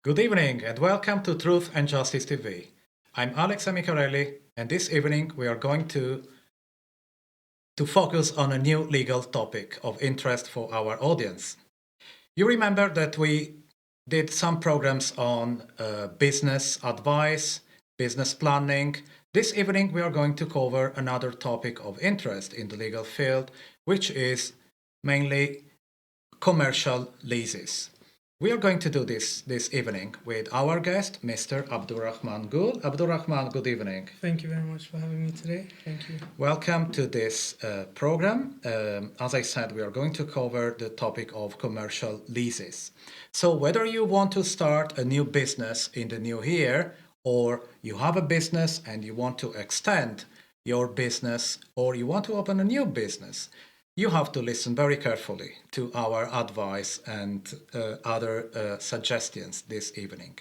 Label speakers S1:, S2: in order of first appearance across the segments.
S1: Good evening and welcome to Truth and Justice TV. I'm Alex Amicarelli, and this evening we are going to focus on a new legal topic of interest for our audience. You remember that we did some programs on business advice, business planning. This evening we are going to cover another topic of interest in the legal field, which is mainly commercial leases. We are going to do this evening with our guest, Mr. Abdurrahman Gul. Abdurrahman, good evening.
S2: Thank you very much for having me today. Thank you.
S1: Welcome to this program. As I said, we are going to cover the topic of commercial leases. So whether you want to start a new business in the new year, or you have a business and you want to extend your business, or you want to open a new business, you have to listen very carefully to our advice and other suggestions this evening.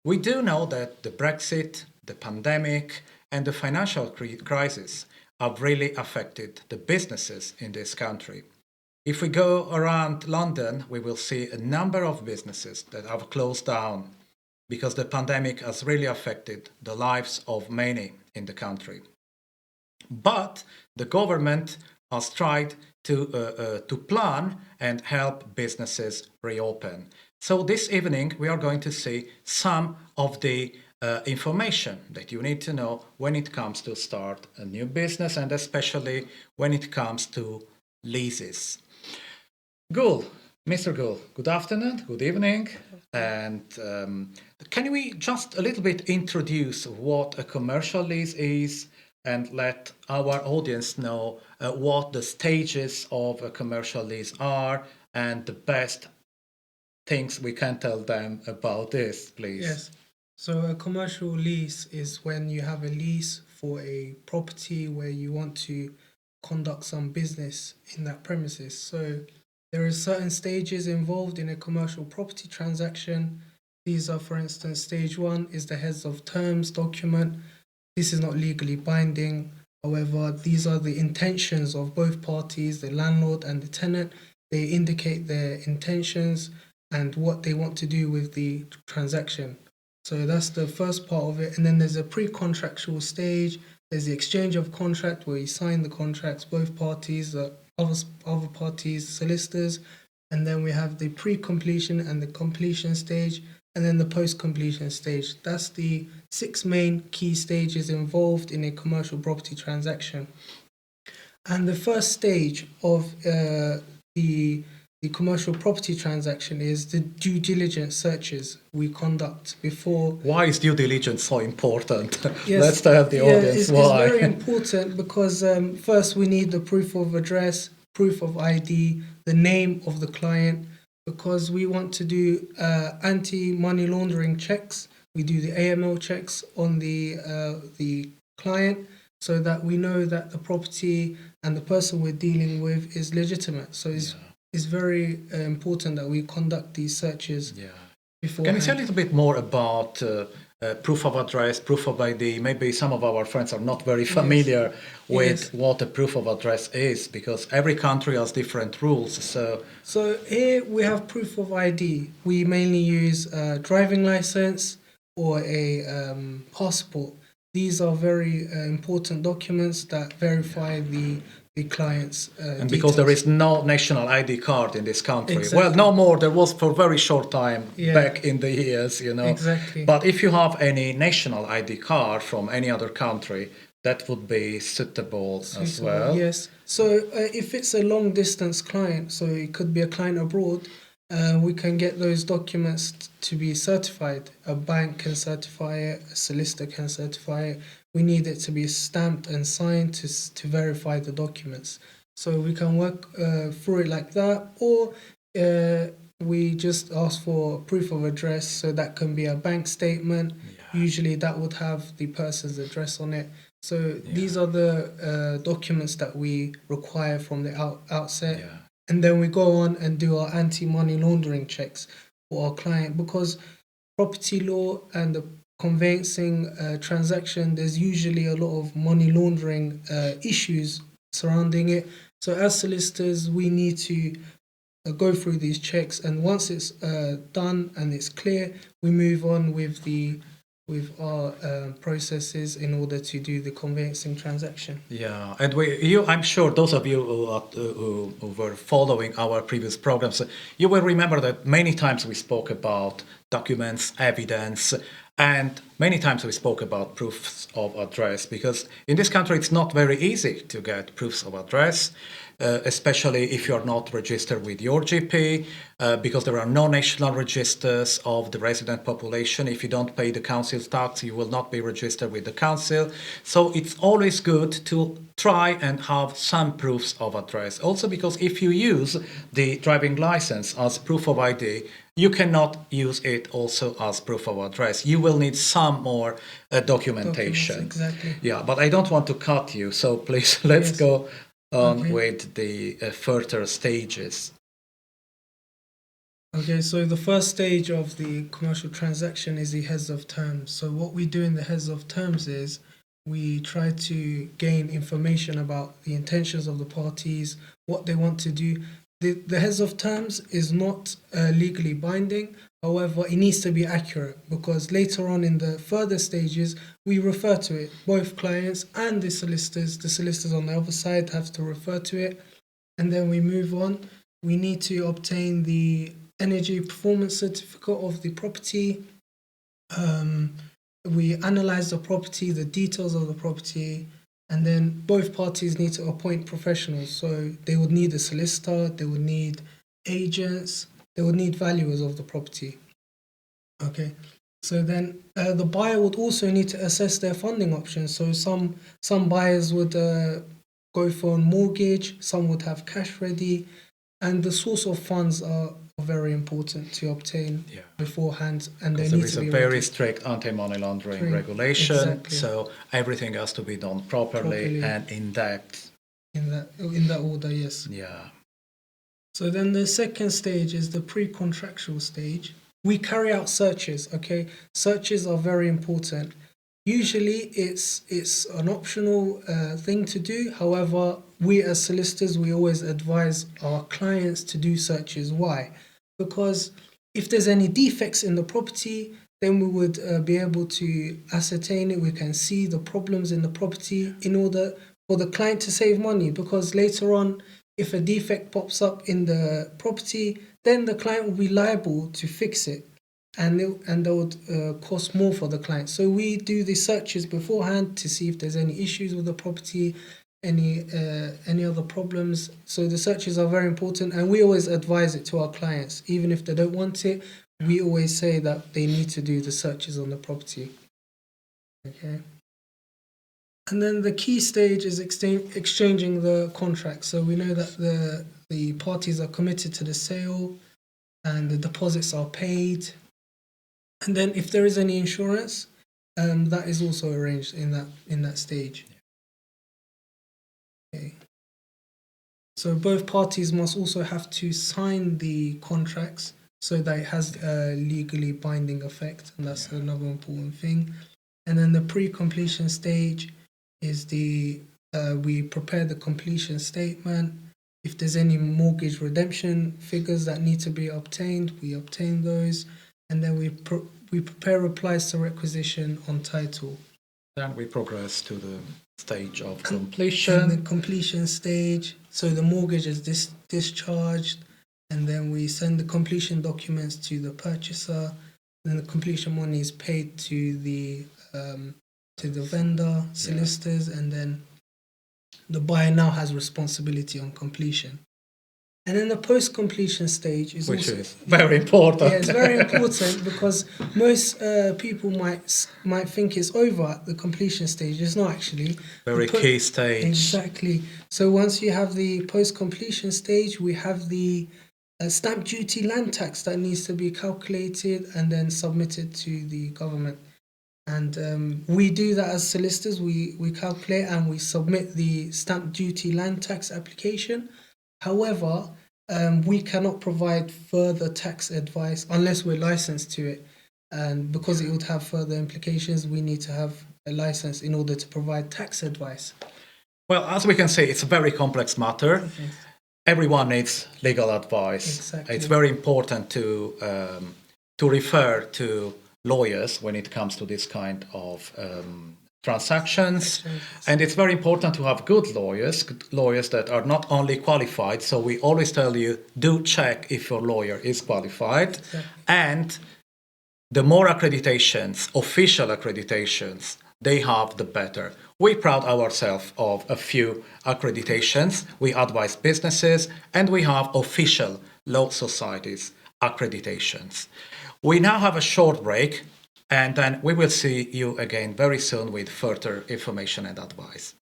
S1: We do know that the Brexit, the pandemic, and the financial crisis have really affected the businesses in this country. If we go around London, we will see a number of businesses that have closed down because the pandemic has really affected the lives of many in the country. But the government has tried to plan and help businesses reopen. So this evening we are going to see some of the information that you need to know when it comes to start a new business, and especially when it comes to leases. Gul, Mr. Gul, good afternoon, good evening. And can we just a little bit introduce what a commercial lease is, and let our audience know what the stages of a commercial lease are and the best things we can tell them about this, please?
S2: Yes. So a commercial lease is when you have a lease for a property where you want to conduct some business in that premises. So there are certain stages involved in a commercial property transaction. These are, for instance, stage one is the heads of terms document. This is not legally binding. However, these are the intentions of both parties, the landlord and the tenant. They indicate their intentions and what they want to do with the transaction. So that's the first part of it. And then there's a pre-contractual stage. There's the exchange of contract where you sign the contracts, both parties, other parties, solicitors. And then we have the pre-completion and the completion stage, and then the post-completion stage. That's the 6 main key stages involved in a commercial property transaction. And the first stage of the commercial property transaction is the due diligence searches we conduct before.
S1: Why is due diligence so important?
S2: Yes,
S1: let's tell the audience why.
S2: It's very important because first we need the proof of address, proof of ID, the name of the client, because we want to do anti-money laundering checks. We do the AML checks on the client so that we know that the property and the person we're dealing with is legitimate. So it's very important that we conduct these searches beforehand.
S1: Can you say a little bit more about proof of address, proof of ID? Maybe some of our friends are not very familiar with what a proof of address is, because every country has different rules.
S2: So here we have proof of ID. We mainly use a driving license or a passport. These are very important documents that verify the client's
S1: and because there is no national ID card in this country.
S2: Exactly.
S1: Well, no more. There was for a very short time back in the years,
S2: Exactly.
S1: But if you have any national ID card from any other country, that would be suitable as well.
S2: Yes. So if it's a long distance client, so it could be a client abroad, we can get those documents to be certified. A bank can certify it, a solicitor can certify it. We need it to be stamped and signed to verify the documents. So we can work through it like that, or we just ask for proof of address. So that can be a bank statement. Usually that would have the person's address on it. So these are the documents that we require from the outset. And then we go on and do our anti-money laundering checks for our client, because property law and the conveyancing transaction, there's usually a lot of money laundering issues surrounding it. So as solicitors, we need to go through these checks, and once it's done and it's clear, we move on with our processes in order to do the conveyancing transaction.
S1: Yeah, and I'm sure those of you who were following our previous programs, you will remember that many times we spoke about documents, evidence, and many times we spoke about proofs of address, because in this country it's not very easy to get proofs of address, especially if you're not registered with your GP, because there are no national registers of the resident population. If you don't pay the council tax, you will not be registered with the council. So it's always good to try and have some proofs of address. Also because if you use the driving license as proof of ID, you cannot use it also as proof of address. You will need some more documentation.
S2: Documents, exactly.
S1: Yeah, but I don't want to cut you, so please let's
S2: Yes.
S1: go on
S2: Okay.
S1: with the further stages.
S2: Okay, so the first stage of the commercial transaction is the heads of terms. So what we do in the heads of terms is we try to gain information about the intentions of the parties, what they want to do. The heads of terms is not legally binding. However, it needs to be accurate, because later on in the further stages, we refer to it. Both clients and the solicitors on the other side have to refer to it. And then we move on. We need to obtain the energy performance certificate of the property. We analyze the property, the details of the property, and then both parties need to appoint professionals. So they would need a solicitor, they would need agents, they would need valuers of the property. Okay. So then the buyer would also need to assess their funding options. So some buyers would go for a mortgage, some would have cash ready, and the source of funds are very important to obtain beforehand, and they
S1: Because there
S2: need
S1: is
S2: to
S1: a
S2: be
S1: very
S2: ready.
S1: strict anti-money laundering
S2: Correct.
S1: regulation,
S2: Exactly.
S1: so everything has to be done properly and in depth.
S2: In that order, yes.
S1: Yeah.
S2: So then the second stage is the pre-contractual stage. We carry out searches, okay? Searches are very important. Usually it's an optional thing to do. However, we as solicitors, we always advise our clients to do searches. Why? Because if there's any defects in the property, then we would be able to ascertain it. We can see the problems in the property in order for the client to save money, because later on, if a defect pops up in the property, then the client will be liable to fix it, and that would cost more for the client. So we do the searches beforehand to see if there's any issues with the property, any other problems. So the searches are very important, and we always advise it to our clients, even if they don't want it. We always say that they need to do the searches on the property. Okay. And then the key stage is exchanging the contract. So we know that the parties are committed to the sale and the deposits are paid. And then if there is any insurance, that is also arranged in that stage. Okay. So both parties must also have to sign the contracts so that it has a legally binding effect, and that's another important thing. And then the pre-completion stage is we prepare the completion statement. If there's any mortgage redemption figures that need to be obtained, we obtain those, and then we prepare replies to requisition on title.
S1: Then we progress to the stage of
S2: In
S1: completion.
S2: the completion stage, so the mortgage is discharged, and then we send the completion documents to the purchaser. Then the completion money is paid to the vendor, solicitors, and then the buyer now has responsibility on completion. And then the post-completion stage is
S1: Which
S2: also
S1: is very important.
S2: Yeah, it's very important, because most people might think it's over at the completion stage. It's not actually.
S1: Very key stage.
S2: Exactly. So once you have the post-completion stage, we have the stamp duty land tax that needs to be calculated and then submitted to the government. And we do that as solicitors. We calculate and we submit the stamp duty land tax application. However, we cannot provide further tax advice unless we're licensed to it. And because it would have further implications, we need to have a license in order to provide tax advice.
S1: Well, as we can see, it's a very complex matter. everyone needs legal advice.
S2: Exactly.
S1: It's very important to refer to lawyers when it comes to this kind of transactions. And it's very important to have good lawyers that are not only qualified. So we always tell you, do check if your lawyer is qualified.
S2: Exactly.
S1: And the more accreditations, official accreditations, they have, the better. We proud ourselves of a few accreditations. We advise businesses, and we have official law societies accreditations. We now have a short break, and then we will see you again very soon with further information and advice.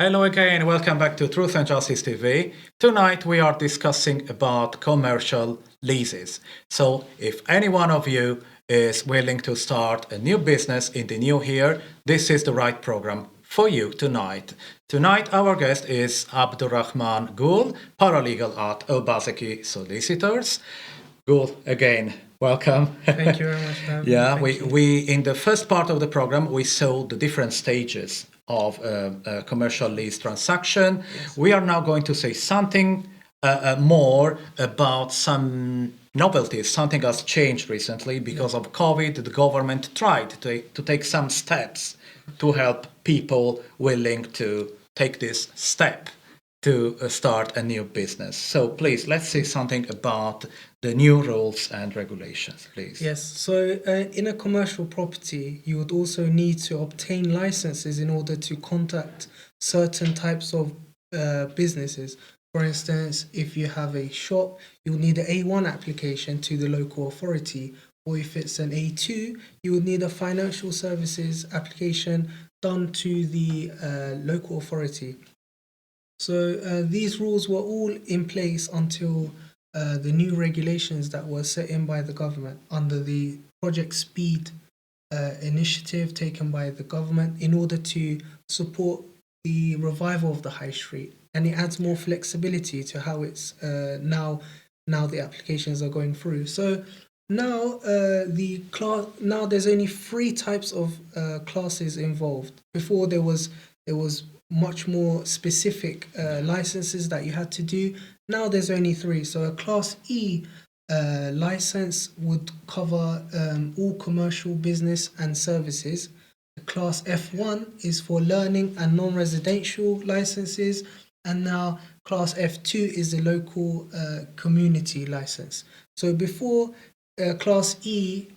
S1: Hello again, welcome back to Truth and Justice TV. Tonight we are discussing about commercial leases. So if any one of you is willing to start a new business in the new year, this is the right program for you tonight. Tonight our guest is Abdurrahman Gul, paralegal at Obaseki Solicitors. Gul, again, welcome.
S2: Thank you very much for having me.
S1: Yeah,
S2: Thank you.
S1: we in the first part of the program, we saw the different stages of a commercial lease transaction.
S2: Yes.
S1: We are now going to say something more about some novelties. Something has changed recently because of COVID. The government tried to take some steps to help people willing to take this step to start a new business. So please, let's say something about the new rules and regulations, please.
S2: Yes, so in a commercial property, you would also need to obtain licenses in order to conduct certain types of businesses. For instance, if you have a shop, you'll need an A1 application to the local authority, or if it's an A2, you would need a financial services application done to the local authority. So these rules were all in place until the new regulations that were set in by the government under the Project Speed initiative taken by the government in order to support the revival of the high street. And it adds more flexibility to how it's now the applications are going through. So now now there's only 3 types of classes involved. Before there was much more specific licenses that you had to do. Now there's only 3. So a Class E license would cover all commercial business and services. The Class F1 is for learning and non-residential licenses. And now Class F2 is the local community license. So before Class E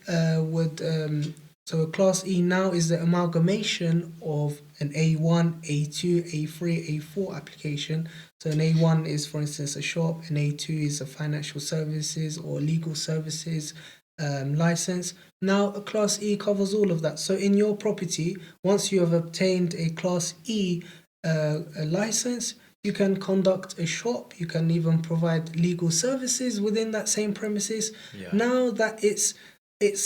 S2: so Class E now is the amalgamation of an A1, A2, A3, A4 application. So an A1 is, for instance, a shop, an A2 is a financial services or legal services license. Now a Class E covers all of that. So in your property, once you have obtained a Class E a license, you can conduct a shop, you can even provide legal services within that same premises.
S1: Yeah.
S2: Now that it's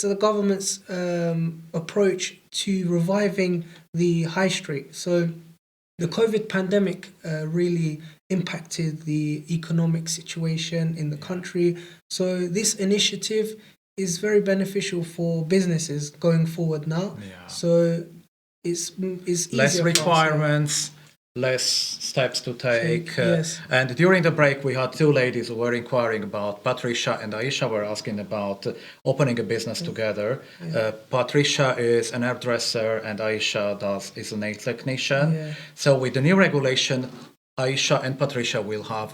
S2: the government's approach to reviving the high street. So the COVID pandemic really impacted the economic situation in the country. So this initiative is very beneficial for businesses going forward now.
S1: Yeah.
S2: So it's easier
S1: Less
S2: for us now.
S1: requirements, less steps to take.
S2: Yes.
S1: And during the break, we had two ladies who were inquiring about, Patricia and Aisha were asking about opening a business together. Patricia is an hairdresser and Aisha is a nail technician.
S2: Yeah.
S1: So with the new regulation, Aisha and Patricia will have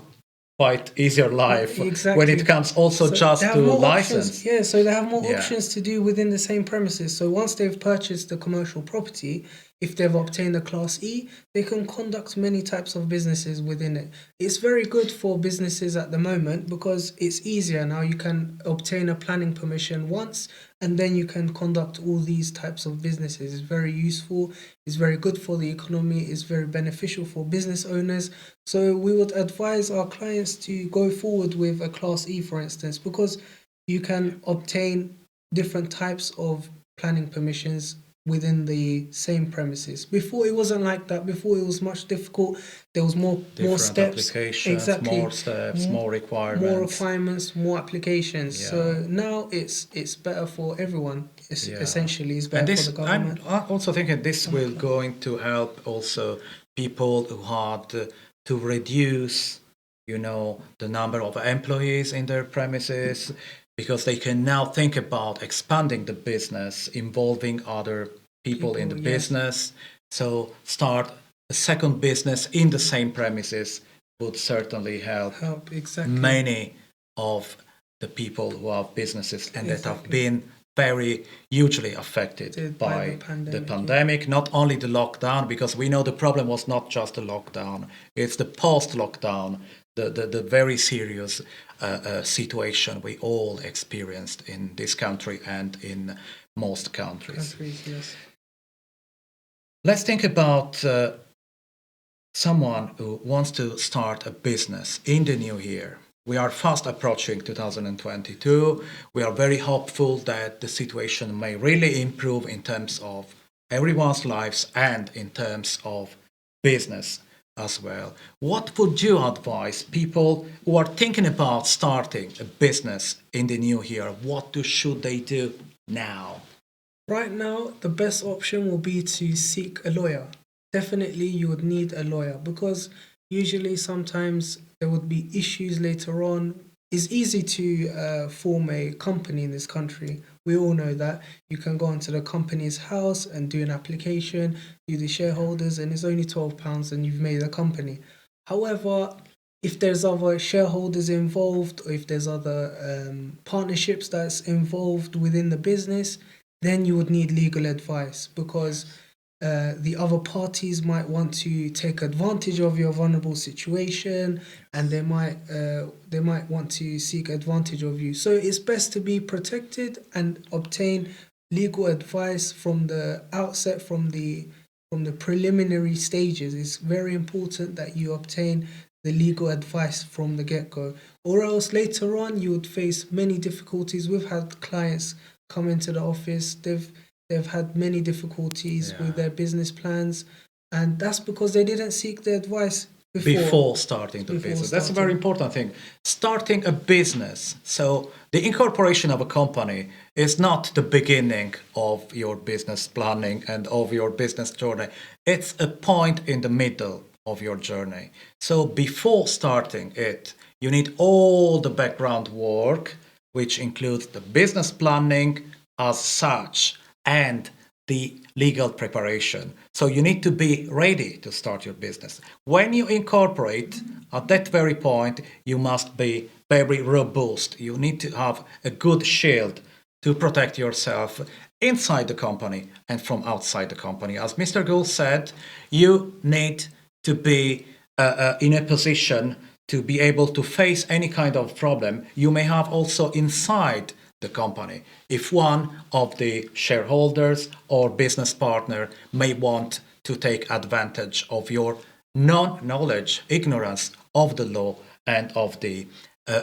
S1: quite easier life when
S2: Exactly.
S1: it comes also
S2: So they
S1: just
S2: have
S1: to
S2: more
S1: license.
S2: options. Yeah, so they have more
S1: Yeah.
S2: options to do within the same premises. So once they've purchased the commercial property, if they've obtained a Class E, they can conduct many types of businesses within it. It's very good for businesses at the moment because it's easier now. You can obtain a planning permission once and then you can conduct all these types of businesses. It's very useful, it's very good for the economy, it's very beneficial for business owners. So we would advise our clients to go forward with a Class E, for instance, because you can obtain different types of planning permissions within the same premises. Before it wasn't like that. Before it was much difficult. There was more
S1: Different
S2: steps.
S1: applications,
S2: Exactly.
S1: more steps, more requirements.
S2: More requirements, more applications.
S1: Yeah.
S2: So now it's better for everyone.
S1: Yeah.
S2: Essentially, it's better
S1: And this,
S2: for the government.
S1: I'm also thinking this will going to help also people who had to reduce, the number of employees in their premises, because they can now think about expanding the business, involving other people in the
S2: Yes.
S1: business. So start a second business in the same premises would certainly help
S2: Exactly.
S1: many of the people who have businesses and that have
S2: Exactly.
S1: been very hugely affected by the pandemic. Not only the lockdown, because we know the problem was not just the lockdown, it's the post-lockdown, the very serious situation we all experienced in this country and in most countries.
S2: Yes.
S1: Let's think about someone who wants to start a business in the new year. We are fast approaching 2022. We are very hopeful that the situation may really improve in terms of everyone's lives and in terms of business as well. What would you advise people who are thinking about starting a business in the new year? What should they do now?
S2: Right now, the best option will be to seek a lawyer. Definitely, you would need a lawyer because usually sometimes there would be issues later on. It's easy to form a company in this country. We all know that. You can go onto the company's house and do an application, do the shareholders, and it's only £12 and you've made a company. However, if there's other shareholders involved or if there's other partnerships that's involved within the business, then you would need legal advice because the other parties might want to take advantage of your vulnerable situation and they might want to seek advantage of you. So it's best to be protected and obtain legal advice from the outset, from the preliminary stages. It's very important that you obtain the legal advice from the get-go, or else later on you would face many difficulties. We've had clients come into the office, they've had many difficulties with their business plans, and that's because they didn't seek the advice
S1: before starting the business. That's a very important thing. Starting a business. So the incorporation of a company is not the beginning of your business planning and of your business journey. It's a point in the middle of your journey. So before starting it, you need all the background work, which includes the business planning as such and the legal preparation. So you need to be ready to start your business. When you incorporate, at that very point, you must be very robust. You need to have a good shield to protect yourself inside the company and from outside the company. As Mr. Gould said, you need to be in a position to be able to face any kind of problem you may have also inside the company. If one of the shareholders or business partner may want to take advantage of your non-knowledge, ignorance of the law and of the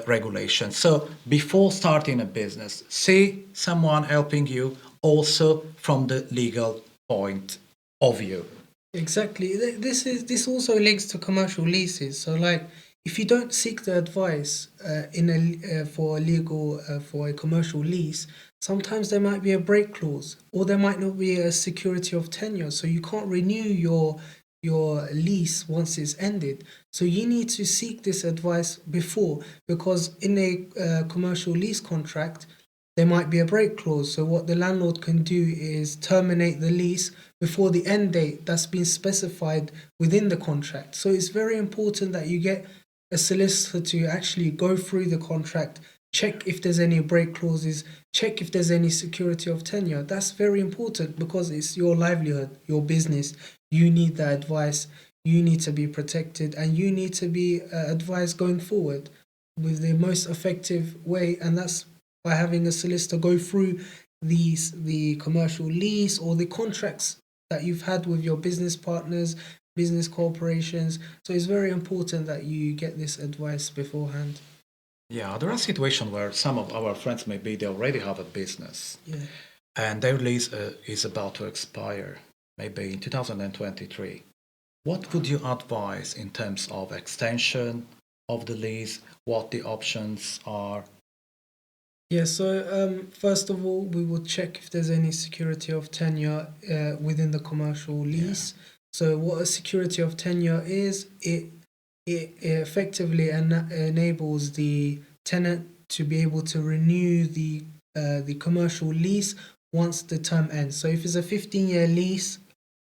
S1: regulation. So before starting a business, see someone helping you also from the legal point of view.
S2: Exactly. This also links to commercial leases. So, like, if you don't seek the advice for a legal for a commercial lease, sometimes there might be a break clause, or there might not be a security of tenure, so you can't renew your lease once it's ended. So you need to seek this advice before, because in a commercial lease contract, there might be a break clause. So what the landlord can do is terminate the lease before the end date that's been specified within the contract. So it's very important that you get a solicitor to actually go through the contract, check if there's any break clauses, check if there's any security of tenure. That's very important because it's your livelihood, your business. You need that advice. You need to be protected, and you need to be advised going forward with the most effective way, and that's by having a solicitor go through the commercial lease or the contracts that you've had with your business partners, business corporations. So it's very important that you get this advice beforehand.
S1: Yeah, there are situations where some of our friends, maybe they already have a business
S2: Yeah.
S1: and their lease is about to expire, maybe in 2023. What would you advise in terms of extension of the lease, what the options are?
S2: Yeah, so first of all, we will check if there's any security of tenure within the commercial lease. So, what a security of tenure is, it effectively enables the tenant to be able to renew the commercial lease once the term ends. So, if it's a 15-year lease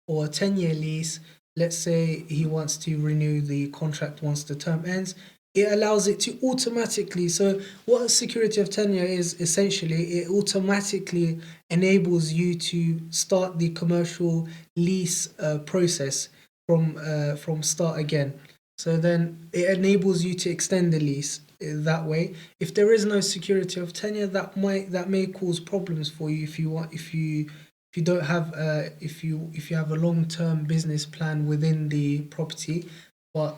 S2: or a 10-year lease, let's say he wants to renew the contract once the term ends, it allows it to automatically. So what a security of tenure is, essentially, it automatically enables you to start the commercial lease process from start again. So then it enables you to extend the lease that way. If there is no security of tenure, that may cause problems for you if you don't have if you have a long-term business plan within the property. But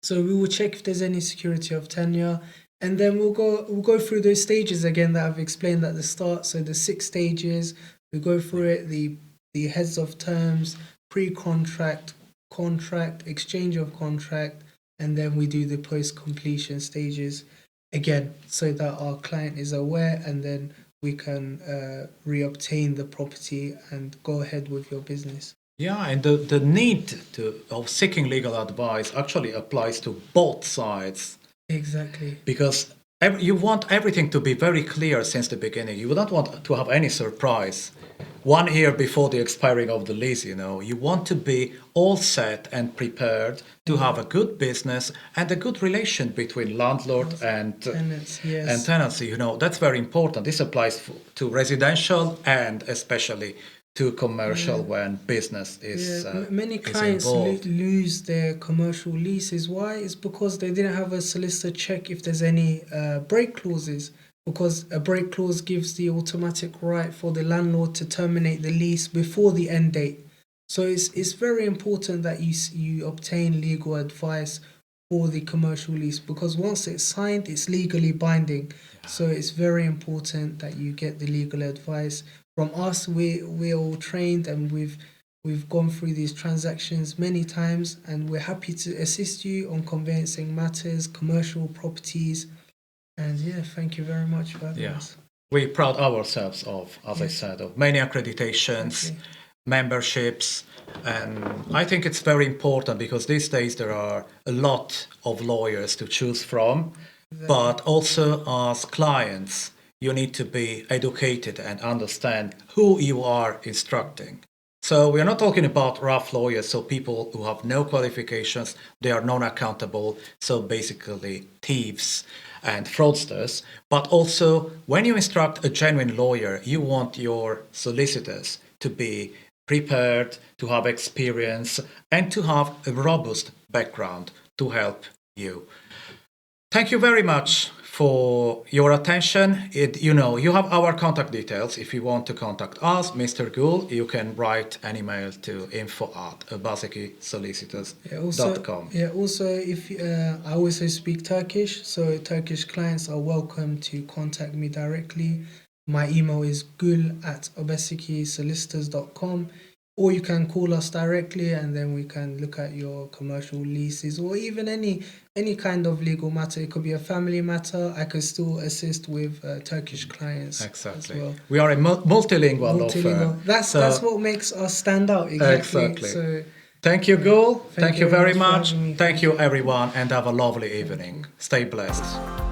S2: so we will check if there's any security of tenure, and then we'll go through those stages again that I've explained at the start. So the 6 stages, we go through it: the heads of terms, pre-contract, contract, exchange of contract, and then we do the post-completion stages again, so that our client is aware, and then we can reobtain the property and go ahead with your business.
S1: Yeah, and the need of seeking legal advice actually applies to both sides
S2: Exactly.
S1: because you want everything to be very clear since the beginning. You don't want to have any surprise 1 year before the expiring of the lease. You want to be all set and prepared to have a good business and a good relation between landlord and
S2: Tenants, yes.
S1: and tenancy. That's very important. This applies to residential and especially to commercial when business is
S2: Many
S1: is
S2: clients
S1: involved.
S2: lose their commercial leases. Why? It's because they didn't have a solicitor check if there's any break clauses. Because a break clause gives the automatic right for the landlord to terminate the lease before the end date. So it's very important that you obtain legal advice for the commercial lease, because once it's signed, it's legally binding. So it's very important that you get the legal advice from us. We're all trained, and we've gone through these transactions many times, and we're happy to assist you on conveyancing matters, commercial properties. And yeah, thank you very much for having us.
S1: We proud ourselves of, as I said, of many accreditations, memberships, and I think it's very important because these days there are a lot of lawyers to choose from, but also as clients, you need to be educated and understand who you are instructing. So we are not talking about rough lawyers, so people who have no qualifications, they are non-accountable, so basically thieves and fraudsters. But also, when you instruct a genuine lawyer, you want your solicitors to be prepared, to have experience, and to have a robust background to help you. Thank you very much for your attention. You have our contact details. If you want to contact us, Mr. Gul, you can write an email to info@basekisolicitors.com.
S2: Also, if I also speak Turkish, so Turkish clients are welcome to contact me directly. My email is gul@obesekisolicitors.com, or you can call us directly, and then we can look at your commercial leases, or even any kind of legal matter. It could be a family matter. I could still assist with Turkish clients
S1: Exactly.
S2: as well.
S1: We are a multilingual law firm.
S2: That's what makes us stand out. Exactly. So
S1: Thank you, Gul. Thank you very
S2: for
S1: much.
S2: having me.
S1: Thank you, everyone, and have a lovely evening. Stay blessed.